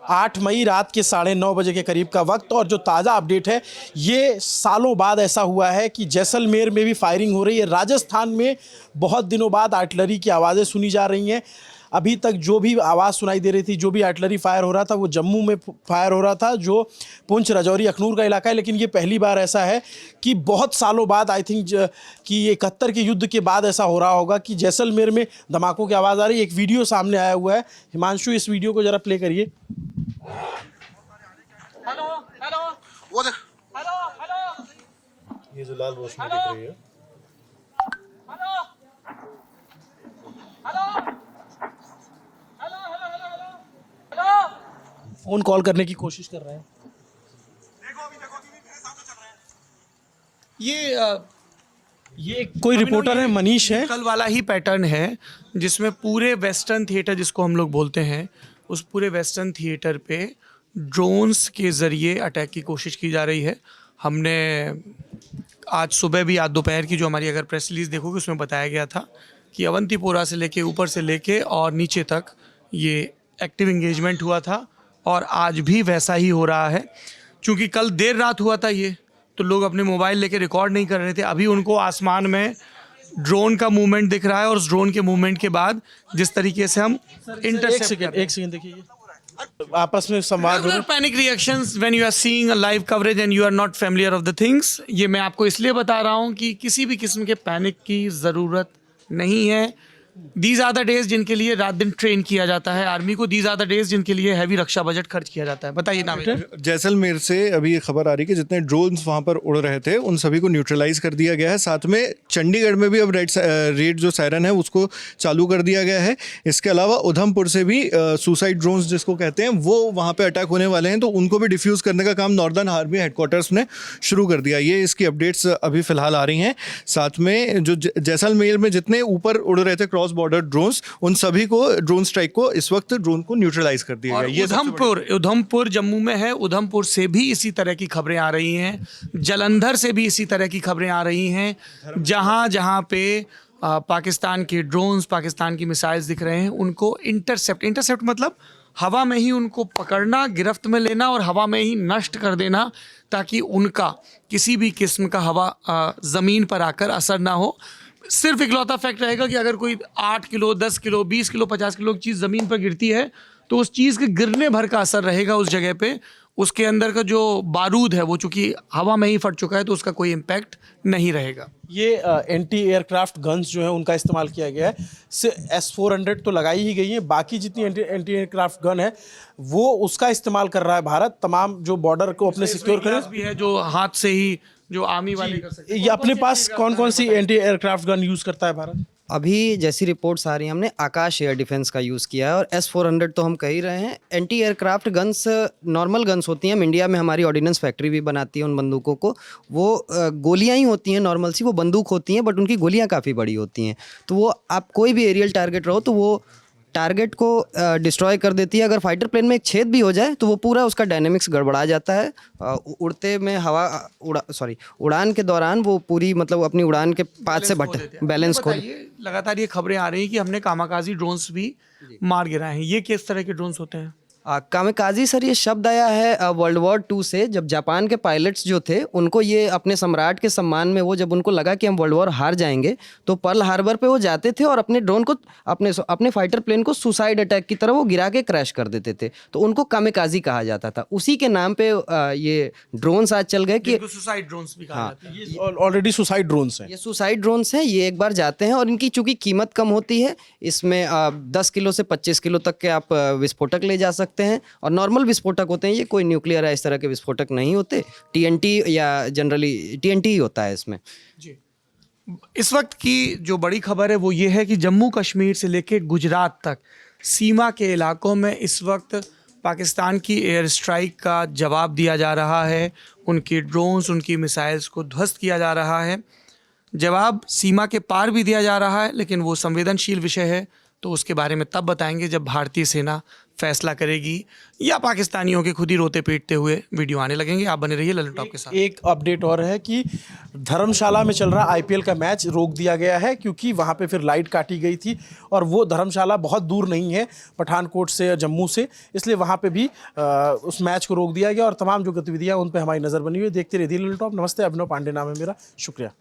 8 मई रात के 9:30 बजे के करीब का वक्त। और जो ताज़ा अपडेट है, ये सालों बाद ऐसा हुआ है कि जैसलमेर में भी फायरिंग हो रही है। राजस्थान में बहुत दिनों बाद आर्टिलरी की आवाज़ें सुनी जा रही हैं। अभी तक जो भी आवाज़ सुनाई दे रही थी, जो भी आर्टिलरी फायर हो रहा था, वो जम्मू में फायर हो रहा था, जो पुंछ, राजौरी, अखनूर का इलाका है। लेकिन ये पहली बार ऐसा है कि बहुत सालों बाद, आई थिंक कि 71 के युद्ध के बाद ऐसा हो रहा होगा कि जैसलमेर में धमाकों की आवाज़ आ रही है। एक वीडियो सामने आया हुआ है। हिमांशु, इस वीडियो को ज़रा प्ले करिए। हेलो हेलो वो देख, हेलो हेलो, ये जो लाल रोशनी दिख रही है, hello hello hello hello hello hello, phone call करने की कोशिश कर रहे हैं। देखो अभी मेरे सामने चल रहा है। ये कोई रिपोर्टर है, मनीष है। कल वाला ही पैटर्न है जिसमें पूरे वेस्टर्न थिएटर, जिसको हम लोग बोलते हैं, उस पूरे वेस्टर्न थिएटर पे ड्रोन्स के ज़रिए अटैक की कोशिश की जा रही है। हमने आज सुबह भी, आज दोपहर की जो हमारी अगर प्रेस रिलीज़ देखोगे, उसमें बताया गया था कि अवंतीपोरा से लेके, ऊपर से लेके और नीचे तक ये एक्टिव इंगेजमेंट हुआ था। और आज भी वैसा ही हो रहा है। क्योंकि कल देर रात हुआ था ये, तो लोग अपने मोबाइल लेके रिकॉर्ड नहीं कर रहे थे। अभी उनको आसमान में ड्रोन का मूवमेंट दिख रहा है, और उस ड्रोन के मूवमेंट के बाद जिस तरीके से हम एक सेकंड देखिए, आपस में संवाद हो रहा है। Panic reactions when you are seeing a live coverage and you are not familiar of the things. ये मैं आपको इसलिए बता रहा हूँ कि किसी भी किस्म के पैनिक की ज़रूरत नहीं है। दीज आर द डेज जिनके लिए रात दिन ट्रेन किया जाता है आर्मी को। दीज आर द डेज जिनके लिए हैवी रक्षा बजट खर्च किया जाता है। बताइए ना। जैसलमेर से अभी ये खबर आ रही है कि जितने ड्रोन्स वहाँ पर उड़ रहे थे उन सभी को न्यूट्रलाइज कर दिया गया है। साथ में चंडीगढ़ में भी अब रेड जो सायरन है उसको चालू कर दिया गया है। इसके अलावा उधमपुर से भी सुसाइड ड्रोन्स जिसको कहते हैं, वो वहाँ पर अटैक होने वाले हैं, तो उनको भी डिफ्यूज़ करने का काम नॉर्दर्न आर्मी हेडक्वार्टर्स ने शुरू कर दिया। ये इसकी अपडेट्स अभी फ़िलहाल आ रही हैं। साथ में जो जैसलमेर में जितने ऊपर उड़ रहे थे क्रॉस बॉर्डर ड्रोन्स, उन सभी को ड्रोन स्ट्राइक को इस वक्त ड्रोन को न्यूट्रलाइज कर दिया गया। ये उधमपुर जम्मू में है। उधमपुर से भी इसी तरह की खबरें आ रही हैं। जालंधर से भी इसी तरह की खबरें आ रही हैं। जहां पे पाकिस्तान के ड्रोन्स, पाकिस्तान की मिसाइल्स दिख रहे हैं, उनको इंटरसेप्ट मतलब हवा में ही उनको पकड़ना, गिरफ्त में लेना और हवा में ही नष्ट कर देना, ताकि उनका किसी भी किस्म का हवा ज़मीन पर आकर असर ना हो। सिर्फ इकलौता फैक्ट रहेगा कि अगर कोई 8 किलो, 10 किलो, 20 किलो, 50 किलो की चीज़ ज़मीन पर गिरती है, तो उस चीज़ के गिरने भर का असर रहेगा उस जगह पे। उसके अंदर का जो बारूद है वो चूँकि हवा में ही फट चुका है, तो उसका कोई इम्पैक्ट नहीं रहेगा। ये एंटी एयरक्राफ्ट गन्स जो है उनका इस्तेमाल किया गया है। S-400 तो लगाई ही गई है, बाकी जितनी एंटी एयरक्राफ्ट गन है वो उसका इस्तेमाल कर रहा है भारत, तमाम जो बॉर्डर को अपने सिक्योर करें। भी है जो हाथ से ही, जो आर्मी वाले कर सकते हैं। ये अपने पास कौन कौन सी एंटी एयरक्राफ्ट गन यूज़ करता है भारत? अभी जैसी रिपोर्ट्स आ रही हैं, हमने आकाश एयर डिफेंस का यूज़ किया है, और S-400 तो हम कह ही रहे हैं। Anti aircraft guns normal guns होती हैं। इंडिया में हमारी ऑर्डिनेंस फैक्ट्री भी बनाती है उन बंदूकों को। वो गोलियां ही होती हैं नॉर्मल सी, वो बंदूक होती हैं, बट उनकी गोलियां काफ़ी बड़ी होती हैं। तो वो आप कोई भी एरियल टारगेट रहो तो वो टारगेट को डिस्ट्रॉय कर देती है। अगर फाइटर प्लेन में एक छेद भी हो जाए तो वो पूरा उसका डायनेमिक्स गड़बड़ा जाता है। उड़ते में उड़ान के दौरान वो पूरी, मतलब अपनी उड़ान के पाथ से बैलेंस खो। लगातार ये खबरें आ रही हैं कि हमने कामाकाजी ड्रोन्स भी मार गिराए हैं। ये किस तरह के ड्रोन्स होते हैं? कामिकाजी सर, ये शब्द आया है वर्ल्ड वॉर 2 से, जब जापान के पायलट्स जो थे उनको ये अपने सम्राट के सम्मान में, वो जब उनको लगा कि हम वर्ल्ड वॉर हार जाएंगे, तो पर्ल हार्बर पे वो जाते थे और अपने ड्रोन को, अपने फाइटर प्लेन को सुसाइड अटैक की तरह वो गिरा के क्रैश कर देते थे। तो उनको कामिकाजी कहा जाता था। उसी के नाम पे ये ड्रोन्स आज चल गए कि सुसाइड ड्रोन्स भी कहा जाता है। ये ऑलरेडी सुसाइड ड्रोन्स हैं। ये सुसाइड ड्रोन्स हैं। ये एक बार जाते हैं और इनकी चूंकि कीमत कम होती है, इसमें 10 किलो से 25 किलो तक के आप विस्फोटक ले जा सकते हैं, और नॉर्मल विस्फोटक होते हैं। ये कोई न्यूक्लियर या इस तरह के विस्फोटक नहीं होते। TNT या जनरली TNT ही होता है इसमें। जी, इस वक्त की जो बड़ी खबर है वो ये है कि जम्मू कश्मीर से लेके गुजरात तक सीमा के इलाकों में इस वक्त पाकिस्तान की एयर स्ट्राइक का जवाब दिया जा रहा है। उनकी ड्रोन्स, उनकी मिसाइल्स को ध्वस्त किया जा रहा है। जवाब सीमा के पार भी दिया जा रहा है, लेकिन वो संवेदनशील विषय है, तो उसके बारे में तब बताएंगे जब भारतीय सेना फैसला करेगी, या पाकिस्तानियों के खुद ही रोते पीटते हुए वीडियो आने लगेंगे। आप बने रहिए ललन टॉप के साथ। एक अपडेट और है कि धर्मशाला में चल रहा आईपीएल का मैच रोक दिया गया है, क्योंकि वहाँ पे फिर लाइट काटी गई थी और वो धर्मशाला बहुत दूर नहीं है पठानकोट से या जम्मू से, इसलिए वहाँ पे भी उस मैच को रोक दिया गया और तमाम जो गतिविधियाँ उन पर हमारी नज़र बनी हुई है। देखते रहिए ललन टॉप। नमस्ते, अभिनव पांडे नाम है मेरा, शुक्रिया।